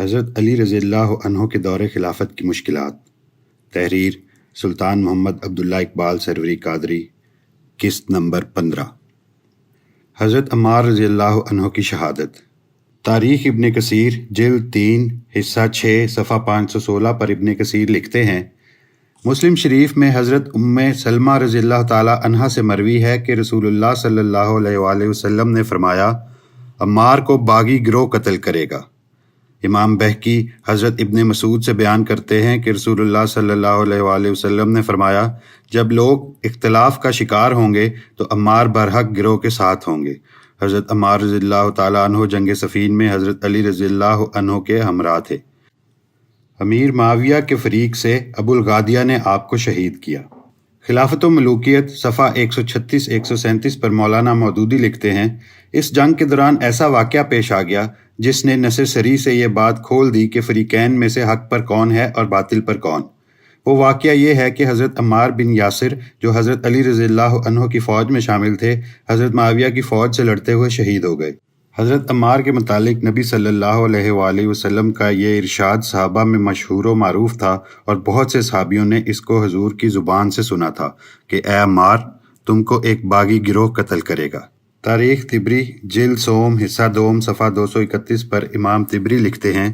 حضرت علی رضی اللہ عنہ کے دور خلافت کی مشکلات. تحریر سلطان محمد عبداللہ اقبال سروری قادری. قسط نمبر 15. حضرت عمار رضی اللہ عنہ کی شہادت. تاریخ ابن کثیر جلد 3 حصہ 6 صفحہ 516 پر ابن کثیر لکھتے ہیں، مسلم شریف میں حضرت ام سلمہ رضی اللہ تعالی عنہا سے مروی ہے کہ رسول اللہ صلی اللہ علیہ وآلہ وسلم نے فرمایا، عمار کو باغی گروہ قتل کرے گا. امام بہقی حضرت ابن مسعود سے بیان کرتے ہیں کہ رسول اللہ صلی اللہ علیہ وآلہ وسلم نے فرمایا، جب لوگ اختلاف کا شکار ہوں گے تو عمار برحق گروہ کے ساتھ ہوں گے. حضرت عمار رضی اللہ تعالیٰ عنہ جنگ صفین میں حضرت علی رضی اللہ عنہ کے ہمراہ تھے. امیر معاویہ کے فریق سے ابو الغادیہ نے آپ کو شہید کیا. خلافت و ملوکیت صفحہ 136-137 پر مولانا مودودی لکھتے ہیں، اس جنگ کے دوران ایسا واقعہ پیش آ گیا جس نے نثر سری سے یہ بات کھول دی کہ فریقین میں سے حق پر کون ہے اور باطل پر کون. وہ واقعہ یہ ہے کہ حضرت عمار بن یاسر جو حضرت علی رضی اللہ عنہ کی فوج میں شامل تھے، حضرت معاویہ کی فوج سے لڑتے ہوئے شہید ہو گئے. حضرت عمار کے متعلق نبی صلی اللہ علیہ وآلہ وسلم کا یہ ارشاد صحابہ میں مشہور و معروف تھا اور بہت سے صحابیوں نے اس کو حضور کی زبان سے سنا تھا کہ اے عمار، تم کو ایک باغی گروہ قتل کرے گا. تاریخ طبری جلد سوم حصہ دوم صفحہ 231 پر امام طبری لکھتے ہیں،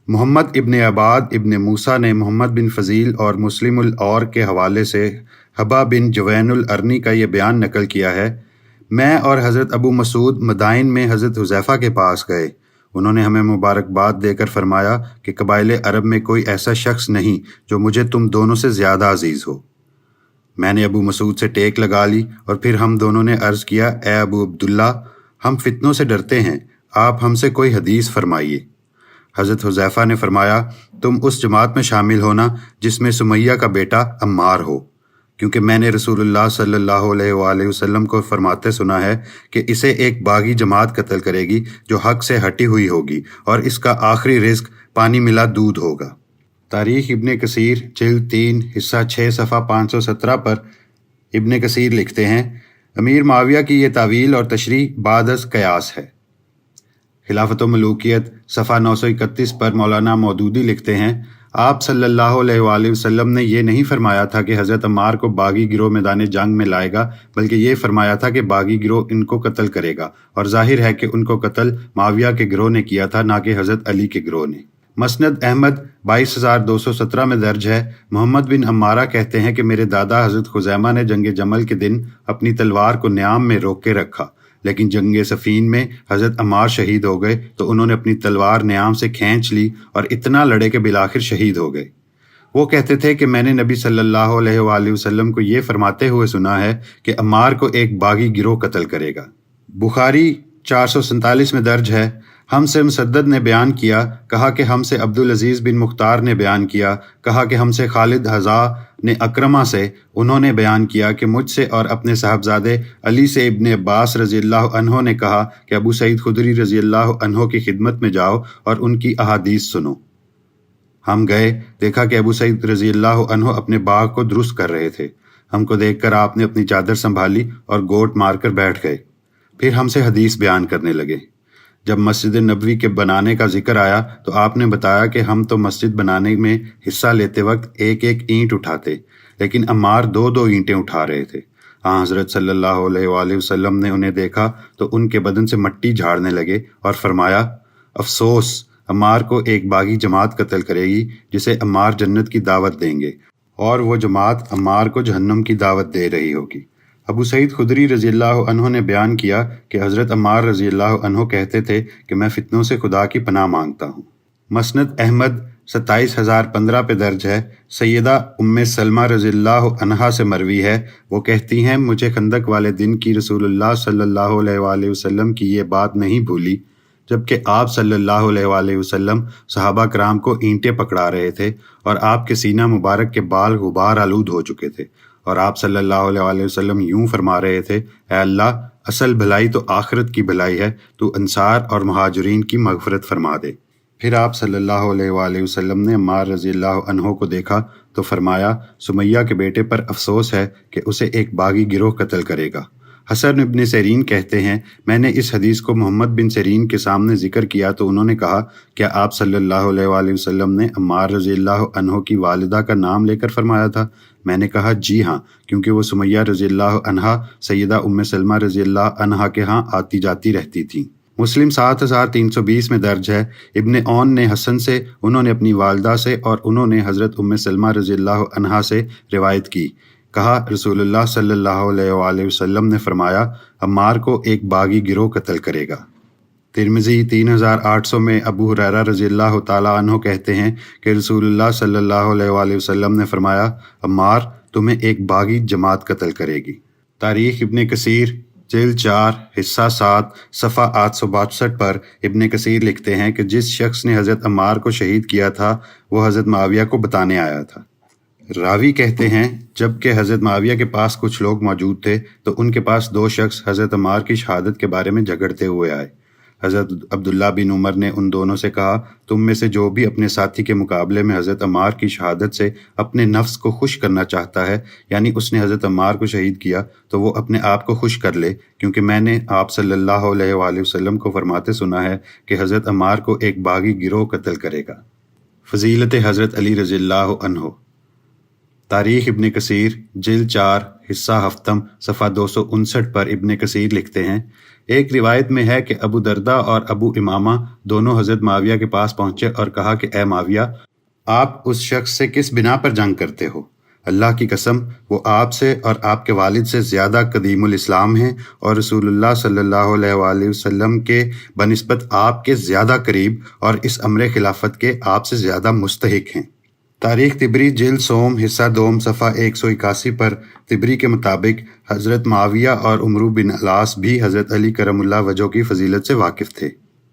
محمد ابن عباد ابن موسیٰ نے محمد بن فضیل اور مسلم العور کے حوالے سے حبا بن جوین الارنی کا یہ بیان نقل کیا ہے، میں اور حضرت ابو مسعود مدائن میں حضرت حذیفہ کے پاس گئے. انہوں نے ہمیں مبارکباد دے کر فرمایا کہ قبائل عرب میں کوئی ایسا شخص نہیں جو مجھے تم دونوں سے زیادہ عزیز ہو. میں نے ابو مسعود سے ٹیک لگا لی اور پھر ہم دونوں نے عرض کیا، اے ابو عبداللہ، ہم فتنوں سے ڈرتے ہیں، آپ ہم سے کوئی حدیث فرمائیے. حضرت حذیفہ نے فرمایا، تم اس جماعت میں شامل ہونا جس میں سمیہ کا بیٹا عمار ہو، کیونکہ میں نے رسول اللہ صلی اللہ علیہ وآلہ وسلم کو فرماتے سنا ہے کہ اسے ایک باغی جماعت قتل کرے گی جو حق سے ہٹی ہوئی ہوگی اور اس کا آخری رزق پانی ملا دودھ ہوگا. تاریخ ابن کثیر جلد 3 حصہ 6 صفحہ 517 پر ابن کثیر لکھتے ہیں، امیر معاویہ کی یہ تعویل اور تشریح بعد از قیاس ہے. خلافت و ملوکیت صفحہ 931 پر مولانا مودودی لکھتے ہیں، آپ صلی اللہ علیہ وآلہ وسلم نے یہ نہیں فرمایا تھا کہ حضرت عمار کو باغی گروہ میدان جنگ میں لائے گا، بلکہ یہ فرمایا تھا کہ باغی گروہ ان کو قتل کرے گا، اور ظاہر ہے کہ ان کو قتل معاویہ کے گروہ نے کیا تھا، نہ کہ حضرت علی کے گروہ نے. مسند احمد 22217 میں درج ہے، محمد بن عمارہ کہتے ہیں کہ میرے دادا حضرت خزیمہ نے جنگ جمل کے دن اپنی تلوار کو نیام میں روک کے رکھا، لیکن جنگ صفین میں حضرت عمار شہید ہو گئے تو انہوں نے اپنی تلوار نیام سے کھینچ لی اور اتنا لڑے کہ بالآخر شہید ہو گئے. وہ کہتے تھے کہ میں نے نبی صلی اللہ علیہ وآلہ وسلم کو یہ فرماتے ہوئے سنا ہے کہ عمار کو ایک باغی گروہ قتل کرے گا. بخاری 447 میں درج ہے، ہم سے مسدد نے بیان کیا، کہا کہ ہم سے عبدالعزیز بن مختار نے بیان کیا، کہا کہ ہم سے خالد حذا نے اکرمہ سے، انہوں نے بیان کیا کہ مجھ سے اور اپنے صاحبزادے علی سے ابن عباس رضی اللہ عنہ نے کہا کہ ابو سعید خدری رضی اللہ عنہ کی خدمت میں جاؤ اور ان کی احادیث سنو. ہم گئے، دیکھا کہ ابو سعید رضی اللہ عنہ اپنے باغ کو درست کر رہے تھے. ہم کو دیکھ کر آپ نے اپنی چادر سنبھالی اور گوٹ مار کر بیٹھ گئے. پھر ہم سے حدیث بیان کرنے لگے. جب مسجد نبوی کے بنانے کا ذکر آیا تو آپ نے بتایا کہ ہم تو مسجد بنانے میں حصہ لیتے وقت ایک ایک اینٹ اٹھاتے، لیکن عمار 2 اینٹیں اٹھا رہے تھے. حضرت صلی اللہ علیہ وآلہ وسلم نے انہیں دیکھا تو ان کے بدن سے مٹی جھاڑنے لگے اور فرمایا، افسوس، عمار کو ایک باغی جماعت قتل کرے گی جسے عمار جنت کی دعوت دیں گے، اور وہ جماعت عمار کو جہنم کی دعوت دے رہی ہوگی. ابو سعید خدری رضی اللہ عنہ نے بیان کیا کہ حضرت عمار رضی اللہ عنہ کہتے تھے کہ میں فتنوں سے خدا کی پناہ مانگتا ہوں. مسند احمد 27015 پہ درج ہے، سیدہ ام سلمہ رضی اللہ عنہا سے مروی ہے، وہ کہتی ہیں، مجھے خندق والے دن کی رسول اللہ صلی اللہ علیہ وآلہ وسلم کی یہ بات نہیں بھولی، جبکہ آپ صلی اللہ علیہ وآلہ وسلم صحابہ کرام کو اینٹیں پکڑا رہے تھے اور آپ کے سینہ مبارک کے بال غبار آلود ہو چکے تھے، اور آپ صلی اللہ علیہ وآلہ وسلم یوں فرما رہے تھے، اے اللہ، اصل بھلائی تو آخرت کی بھلائی ہے، تو انصار اور مہاجرین کی مغفرت فرما دے. پھر آپ صلی اللہ علیہ وآلہ وسلم نے عمار رضی اللہ عنہ کو دیکھا تو فرمایا، سمیہ کے بیٹے پر افسوس ہے کہ اسے ایک باغی گروہ قتل کرے گا. حسن ابن سیرین کہتے ہیں میں نے اس حدیث کو محمد بن سیرین کے سامنے ذکر کیا تو انہوں نے کہا کیا آپ صلی اللہ علیہ وآلہ وسلم نے عمار رضی اللہ عنہ کی والدہ کا نام لے کر فرمایا تھا؟ میں نے کہا جی ہاں، کیونکہ وہ سمیہ رضی اللہ عنہا سیدہ ام سلمہ رضی اللہ عنہا کے ہاں آتی جاتی رہتی تھیں۔ مسلم 7320 میں درج ہے۔ ابن اون نے حسن سے، انہوں نے اپنی والدہ سے اور انہوں نے حضرت ام سلمہ رضی اللہ عنہا سے روایت کی، کہا رسول اللہ صلی اللہ علیہ وآلہ وسلم نے فرمایا عمار کو ایک باغی گروہ قتل کرے گا۔ ترمذی 3800 میں ابو ہریرہ رضی اللہ تعالیٰ عنہ کہتے ہیں کہ رسول اللہ صلی اللہ علیہ وآلہ وسلم نے فرمایا عمار تمہیں ایک باغی جماعت قتل کرے گی۔ تاریخ ابن کثیر جلد 4 حصہ 7 صفحہ 862 پر ابن کثیر لکھتے ہیں کہ جس شخص نے حضرت عمار کو شہید کیا تھا وہ حضرت معاویہ کو بتانے آیا تھا۔ راوی کہتے ہیں جب کہ حضرت معاویہ کے پاس کچھ لوگ موجود تھے تو ان کے پاس 2 شخص حضرت عمار کی شہادت کے بارے میں جھگڑتے ہوئے آئے۔ حضرت عبداللہ بن عمر نے ان دونوں سے کہا تم میں سے جو بھی اپنے ساتھی کے مقابلے میں حضرت عمار کی شہادت سے اپنے نفس کو خوش کرنا چاہتا ہے، یعنی اس نے حضرت عمار کو شہید کیا، تو وہ اپنے آپ کو خوش کر لے، کیونکہ میں نے آپ صلی اللہ علیہ وآلہ وسلم کو فرماتے سنا ہے کہ حضرت عمار کو ایک باغی گروہ قتل کرے گا۔ فضیلت حضرت علی رضی اللہ عنہ۔ تاریخ ابن کثیر جلد 4 حصہ 7 صفحہ 259 پر ابن کثیر لکھتے ہیں ایک روایت میں ہے کہ ابو دردہ اور ابو امامہ دونوں حضرت معاویہ کے پاس پہنچے اور کہا کہ اے معاویہ آپ اس شخص سے کس بنا پر جنگ کرتے ہو؟ اللہ کی قسم وہ آپ سے اور آپ کے والد سے زیادہ قدیم الاسلام ہیں اور رسول اللہ صلی اللہ علیہ وآلہ وسلم کے بنسبت آپ کے زیادہ قریب اور اس امر خلافت کے آپ سے زیادہ مستحق ہیں۔ تاریخ طبری جلد سوم حصہ 2 صفحہ 181 پر طبری کے مطابق حضرت معاویہ اور عمرو بن العاص بھی حضرت علی کرم اللہ وجہہ کی فضیلت سے واقف تھے۔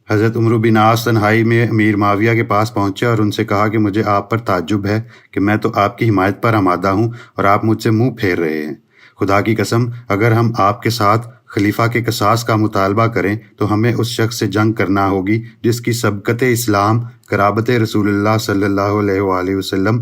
حضرت عمرو بن العاص تنہائی میں امیر معاویہ کے پاس پہنچے اور ان سے کہا کہ مجھے آپ پر تعجب ہے کہ میں تو آپ کی حمایت پر آمادہ ہوں اور آپ مجھ سے منہ پھیر رہے ہیں۔ خدا کی قسم اگر ہم آپ کے ساتھ خلیفہ کے قصاص کا مطالبہ کریں تو ہمیں اس شخص سے جنگ کرنا ہوگی جس کی سبقت اسلام، قرابت رسول اللہ صلی اللہ علیہ وآلہ وسلم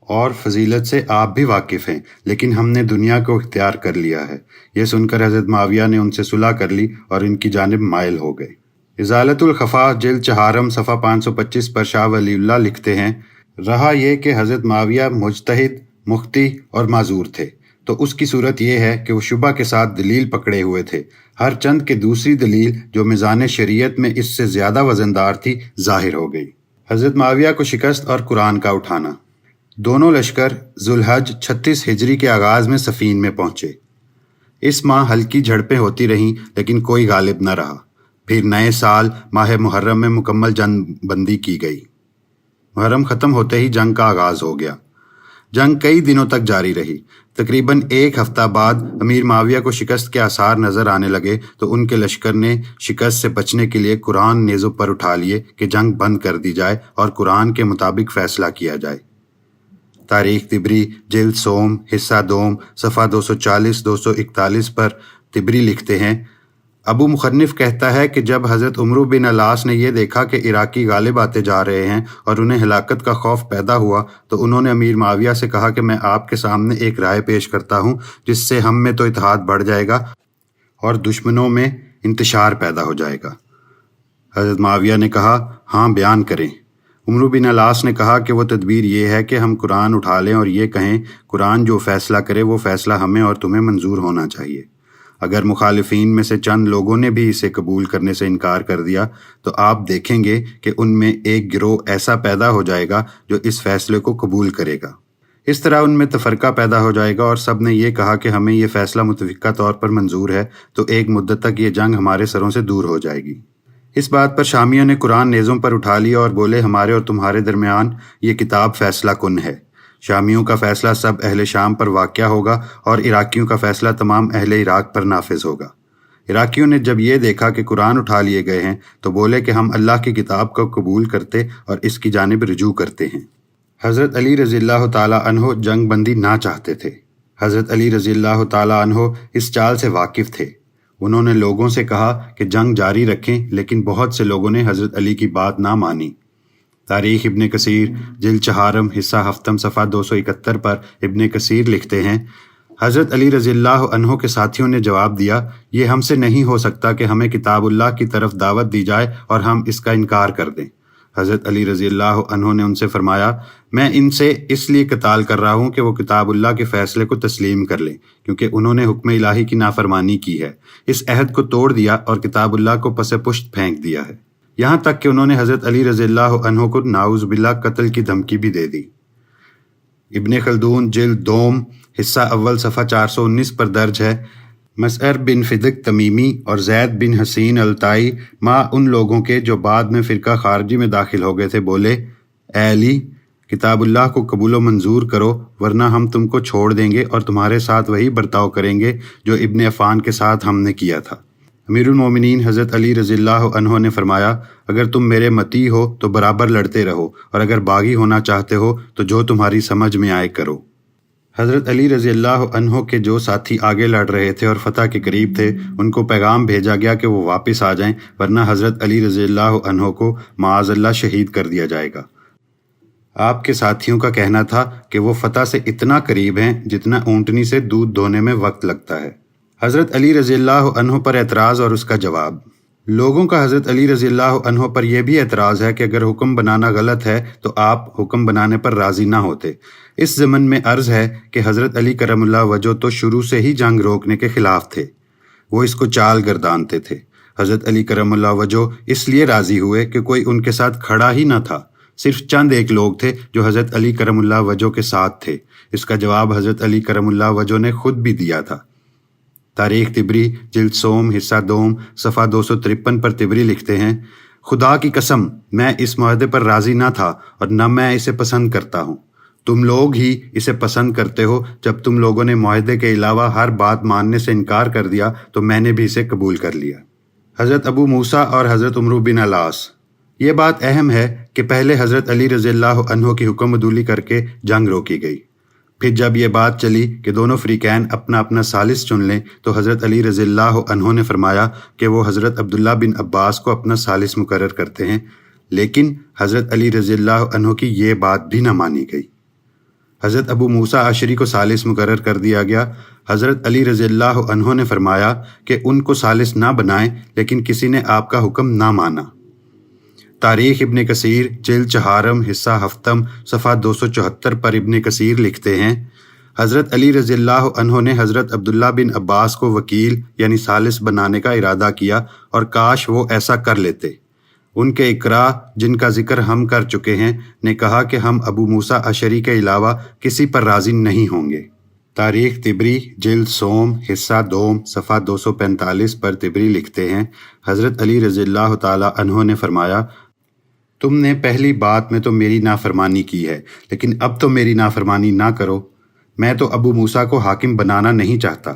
اور فضیلت سے آپ بھی واقف ہیں، لیکن ہم نے دنیا کو اختیار کر لیا ہے۔ یہ سن کر حضرت معاویہ نے ان سے صلح کر لی اور ان کی جانب مائل ہو گئے۔ ازالۃ الخفا جلد 4 صفحہ 525 پر شاہ ولی اللہ لکھتے ہیں رہا یہ کہ حضرت معاویہ مجتہد، مختی اور معذور تھے، تو اس کی صورت یہ ہے کہ وہ شبہ کے ساتھ دلیل پکڑے ہوئے تھے، ہر چند کے دوسری دلیل جو میزان شریعت میں اس سے زیادہ وزندار تھی ظاہر ہو گئی۔ حضرت معاویہ کو شکست اور قرآن کا اٹھانا۔ دونوں لشکر ذوالحج 36 ہجری کے آغاز میں صفین میں پہنچے۔ اس ماہ ہلکی جھڑپیں ہوتی رہیں لیکن کوئی غالب نہ رہا۔ پھر نئے سال ماہ محرم میں مکمل جنگ بندی کی گئی۔ محرم ختم ہوتے ہی جنگ کا آغاز ہو گیا۔ جنگ کئی دنوں تک جاری رہی۔ تقریباً 1 ہفتہ بعد امیر معاویہ کو شکست کے آثار نظر آنے لگے تو ان کے لشکر نے شکست سے بچنے کے لیے قرآن نیزوں پر اٹھا لیے کہ جنگ بند کر دی جائے اور قرآن کے مطابق فیصلہ کیا جائے۔ تاریخ طبری جلد سوم حصہ 2 صفحہ 240-241 پر طبری لکھتے ہیں ابو مخنف کہتا ہے کہ جب حضرت عمرو بن العاص نے یہ دیکھا کہ عراقی غالب آتے جا رہے ہیں اور انہیں ہلاکت کا خوف پیدا ہوا تو انہوں نے امیر معاویہ سے کہا کہ میں آپ کے سامنے ایک رائے پیش کرتا ہوں جس سے ہم میں تو اتحاد بڑھ جائے گا اور دشمنوں میں انتشار پیدا ہو جائے گا۔ حضرت معاویہ نے کہا ہاں بیان کریں۔ عمرو بن العاص نے کہا کہ وہ تدبیر یہ ہے کہ ہم قرآن اٹھا لیں اور یہ کہیں قرآن جو فیصلہ کرے وہ فیصلہ ہمیں اور تمہیں منظور ہونا چاہیے۔ اگر مخالفین میں سے چند لوگوں نے بھی اسے قبول کرنے سے انکار کر دیا تو آپ دیکھیں گے کہ ان میں ایک گروہ ایسا پیدا ہو جائے گا جو اس فیصلے کو قبول کرے گا۔ اس طرح ان میں تفرقہ پیدا ہو جائے گا اور سب نے یہ کہا کہ ہمیں یہ فیصلہ متفقہ طور پر منظور ہے تو ایک مدت تک یہ جنگ ہمارے سروں سے دور ہو جائے گی۔ اس بات پر شامیوں نے قرآن نیزوں پر اٹھا لیا اور بولے ہمارے اور تمہارے درمیان یہ کتاب فیصلہ کن ہے۔ شامیوں کا فیصلہ سب اہل شام پر واقع ہوگا اور عراقیوں کا فیصلہ تمام اہل عراق پر نافذ ہوگا۔ عراقیوں نے جب یہ دیکھا کہ قرآن اٹھا لیے گئے ہیں تو بولے کہ ہم اللہ کی کتاب کو قبول کرتے اور اس کی جانب رجوع کرتے ہیں۔ حضرت علی رضی اللہ تعالیٰ عنہ جنگ بندی نہ چاہتے تھے۔ حضرت علی رضی اللہ تعالیٰ عنہ اس چال سے واقف تھے۔ انہوں نے لوگوں سے کہا کہ جنگ جاری رکھیں، لیکن بہت سے لوگوں نے حضرت علی کی بات نہ مانی۔ تاریخ ابن کثیر جلد 4 حصہ 7 صفحہ 271 پر ابن کثیر لکھتے ہیں حضرت علی رضی اللہ عنہ کے ساتھیوں نے جواب دیا، یہ ہم سے نہیں ہو سکتا کہ ہمیں کتاب اللہ کی طرف دعوت دی جائے اور ہم اس کا انکار کر دیں۔ حضرت علی رضی اللہ عنہ نے ان سے فرمایا، میں ان سے اس لیے قتال کر رہا ہوں کہ وہ کتاب اللہ کے فیصلے کو تسلیم کر لیں، کیونکہ انہوں نے حکم الہی کی نافرمانی کی ہے، اس عہد کو توڑ دیا اور کتاب اللہ کو پس پشت پھینک دیا ہے، یہاں تک کہ انہوں نے حضرت علی رضی اللہ عنہ کو نعوذ باللہ قتل کی دھمکی بھی دے دی۔ ابن خلدون جلد دوم حصہ اول صفحہ 419 پر درج ہے، مسعر بن فدق تمیمی اور زید بن حسین التائی ماں ان لوگوں کے جو بعد میں فرقہ خارجی میں داخل ہو گئے تھے بولے، اے علی، کتاب اللہ کو قبول و منظور کرو ورنہ ہم تم کو چھوڑ دیں گے اور تمہارے ساتھ وہی برتاؤ کریں گے جو ابن عفان کے ساتھ ہم نے کیا تھا۔ امیر المومنین حضرت علی رضی اللہ عنہ نے فرمایا، اگر تم میرے متی ہو تو برابر لڑتے رہو اور اگر باغی ہونا چاہتے ہو تو جو تمہاری سمجھ میں آئے کرو۔ حضرت علی رضی اللہ عنہ کے جو ساتھی آگے لڑ رہے تھے اور فتح کے قریب تھے، ان کو پیغام بھیجا گیا کہ وہ واپس آ جائیں ورنہ حضرت علی رضی اللہ عنہ کو معاذ اللہ شہید کر دیا جائے گا۔ آپ کے ساتھیوں کا کہنا تھا کہ وہ فتح سے اتنا قریب ہیں جتنا اونٹنی سے دودھ دھونے میں وقت لگتا ہے۔ حضرت علی رضی اللہ عنہ پر اعتراض اور اس کا جواب۔ لوگوں کا حضرت علی رضی اللہ عنہ پر یہ بھی اعتراض ہے کہ اگر حکم بنانا غلط ہے تو آپ حکم بنانے پر راضی نہ ہوتے۔ اس ضمن میں عرض ہے کہ حضرت علی کرم اللہ وجہ تو شروع سے ہی جنگ روکنے کے خلاف تھے، وہ اس کو چال گردانتے تھے۔ حضرت علی کرم اللہ وجہ اس لیے راضی ہوئے کہ کوئی ان کے ساتھ کھڑا ہی نہ تھا، صرف چند ایک لوگ تھے جو حضرت علی کرم اللہ وجہ کے ساتھ تھے۔ اس کا جواب حضرت علی کرم اللہ وجہ نے خود بھی دیا تھا۔ تاریخ طبری جلد سوم حصہ دوم صفحہ 253 پر طبری لکھتے ہیں، خدا کی قسم میں اس معاہدے پر راضی نہ تھا اور نہ میں اسے پسند کرتا ہوں، تم لوگ ہی اسے پسند کرتے ہو۔ جب تم لوگوں نے معاہدے کے علاوہ ہر بات ماننے سے انکار کر دیا تو میں نے بھی اسے قبول کر لیا۔ حضرت ابو موسیٰ اور حضرت عمرو بن العاص۔ یہ بات اہم ہے کہ پہلے حضرت علی رضی اللہ عنہ کی حکم عدولی کر کے جنگ روکی گئی، پھر جب یہ بات چلی کہ دونوں فریقین اپنا اپنا ثالث چن لیں تو حضرت علی رضی اللہ عنہ نے فرمایا کہ وہ حضرت عبداللہ بن عباس کو اپنا ثالث مقرر کرتے ہیں، لیکن حضرت علی رضی اللہ عنہ کی یہ بات بھی نہ مانی گئی۔ حضرت ابو موسیٰ اشعری کو ثالث مقرر کر دیا گیا۔ حضرت علی رضی اللہ عنہ نے فرمایا کہ ان کو ثالث نہ بنائیں، لیکن کسی نے آپ کا حکم نہ مانا۔ تاریخ ابن کثیر جلد چہارم حصہ ہفتم صفحہ 274 پر ابن کثیر لکھتے ہیں، حضرت علی رضی اللہ عنہ نے حضرت عبداللہ بن عباس کو وکیل یعنی ثالث بنانے کا ارادہ کیا اور کاش وہ ایسا کر لیتے۔ ان کے اقراء جن کا ذکر ہم کر چکے ہیں نے کہا کہ ہم ابو موسیٰ اشعری کے علاوہ کسی پر راضی نہیں ہوں گے۔ تاریخ طبری جلد سوم حصہ دوم صفحہ 245 پر طبری لکھتے ہیں، حضرت علی رضی اللہ تعالی عنہ نے فرمایا، تم نے پہلی بات میں تو میری نافرمانی کی ہے، لیکن اب تو میری نافرمانی نہ کرو، میں تو ابو موسیٰ کو حاکم بنانا نہیں چاہتا۔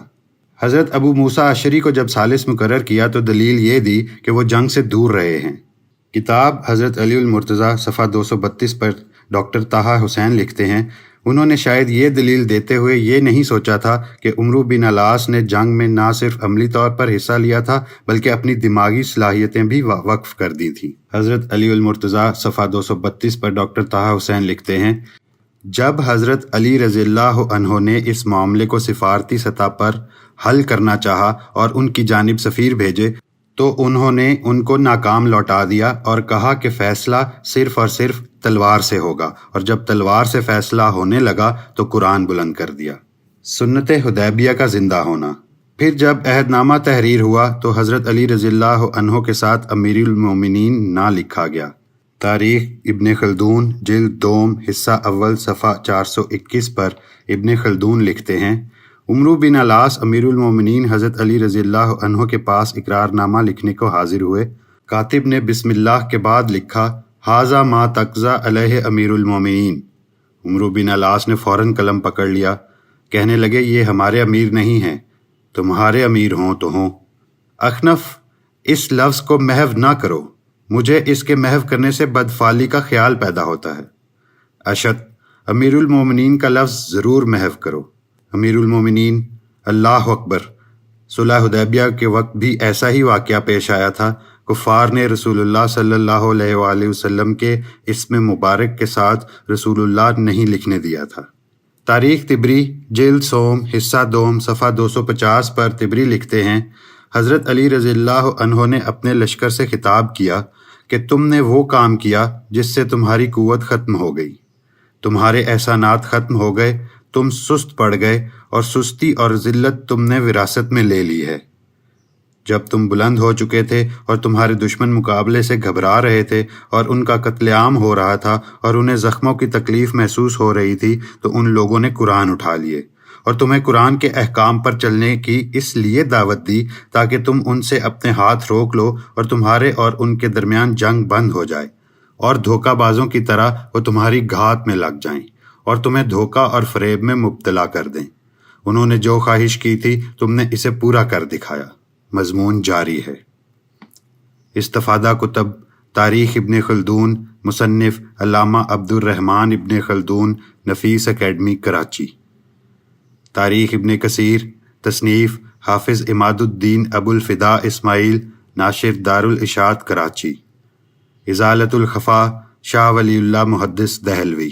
حضرت ابو موسیٰ اشعری کو جب ثالث مقرر کیا تو دلیل یہ دی کہ وہ جنگ سے دور رہے ہیں۔ کتاب حضرت علی المرتضیٰ صفحہ 232 پر ڈاکٹر طٰہٰ حسین لکھتے ہیں، انہوں نے شاید یہ دلیل دیتے ہوئے یہ نہیں سوچا تھا کہ عمرو بن العاص نے جنگ میں نہ صرف عملی طور پر حصہ لیا تھا بلکہ اپنی دماغی صلاحیتیں بھی وقف کر دی تھیں۔ حضرت علی المرتضیٰ صفحہ 232 پر ڈاکٹر طٰہٰ حسین لکھتے ہیں، جب حضرت علی رضی اللہ عنہ نے اس معاملے کو سفارتی سطح پر حل کرنا چاہا اور ان کی جانب سفیر بھیجے تو انہوں نے ان کو ناکام لوٹا دیا اور کہا کہ فیصلہ صرف اور صرف تلوار سے ہوگا، اور جب تلوار سے فیصلہ ہونے لگا تو قرآن بلند کر دیا۔ سنت حدیبیہ کا زندہ ہونا۔ پھر جب عہد نامہ تحریر ہوا تو حضرت علی رضی اللہ عنہ کے ساتھ امیر المومنین نہ لکھا گیا۔ تاریخ ابن خلدون جلد دوم حصہ اول صفحہ 421 پر ابن خلدون لکھتے ہیں، عمرو بن العاص امیر المومنین حضرت علی رضی اللہ عنہ کے پاس اقرار نامہ لکھنے کو حاضر ہوئے۔ کاتب نے بسم اللہ کے بعد لکھا، ھذا ما تقضی علیہ امیر المومنین۔ عمرو بن العاص نے فوراً قلم پکڑ لیا، کہنے لگے یہ ہمارے امیر نہیں ہیں، تمہارے امیر ہوں تو ہوں۔ اخنف، اس لفظ کو محو نہ کرو، مجھے اس کے محو کرنے سے بدفعلی کا خیال پیدا ہوتا ہے۔ اشد، امیر المومنین کا لفظ ضرور محو کرو۔ امیر المومنین، اللہ اکبر۔ صلح حدیبیہ کے وقت بھی ایسا ہی واقعہ پیش آیا تھا، کفار نے رسول اللہ صلی اللہ علیہ وآلہ وسلم کے اسم مبارک کے ساتھ رسول اللہ نہیں لکھنے دیا تھا۔ تاریخ طبری جلد سوم حصہ دوم صفحہ 250 پر طبری لکھتے ہیں، حضرت علی رضی اللہ عنہ نے اپنے لشکر سے خطاب کیا کہ تم نے وہ کام کیا جس سے تمہاری قوت ختم ہو گئی، تمہارے احسانات ختم ہو گئے، تم سست پڑ گئے اور سستی اور ذلت تم نے وراثت میں لے لی ہے۔ جب تم بلند ہو چکے تھے اور تمہارے دشمن مقابلے سے گھبرا رہے تھے اور ان کا قتل عام ہو رہا تھا اور انہیں زخموں کی تکلیف محسوس ہو رہی تھی، تو ان لوگوں نے قرآن اٹھا لیے اور تمہیں قرآن کے احکام پر چلنے کی اس لیے دعوت دی تاکہ تم ان سے اپنے ہاتھ روک لو اور تمہارے اور ان کے درمیان جنگ بند ہو جائے، اور دھوکہ بازوں کی طرح وہ تمہاری گھات میں لگ جائیں اور تمہیں دھوکہ اور فریب میں مبتلا کر دیں۔ انہوں نے جو خواہش کی تھی تم نے اسے پورا کر دکھایا۔ مضمون جاری ہے۔ استفادہ کتب: تاریخ ابن خلدون، مصنف علامہ عبد الرحمن ابن خلدون، نفیس اکیڈمی کراچی۔ تاریخ ابن کثیر، تصنیف حافظ عماد الدین ابو الفداء اسماعیل، ناشر دارالاشاعت کراچی۔ ازالۃ الخفا، شاہ ولی اللہ محدث دہلوی۔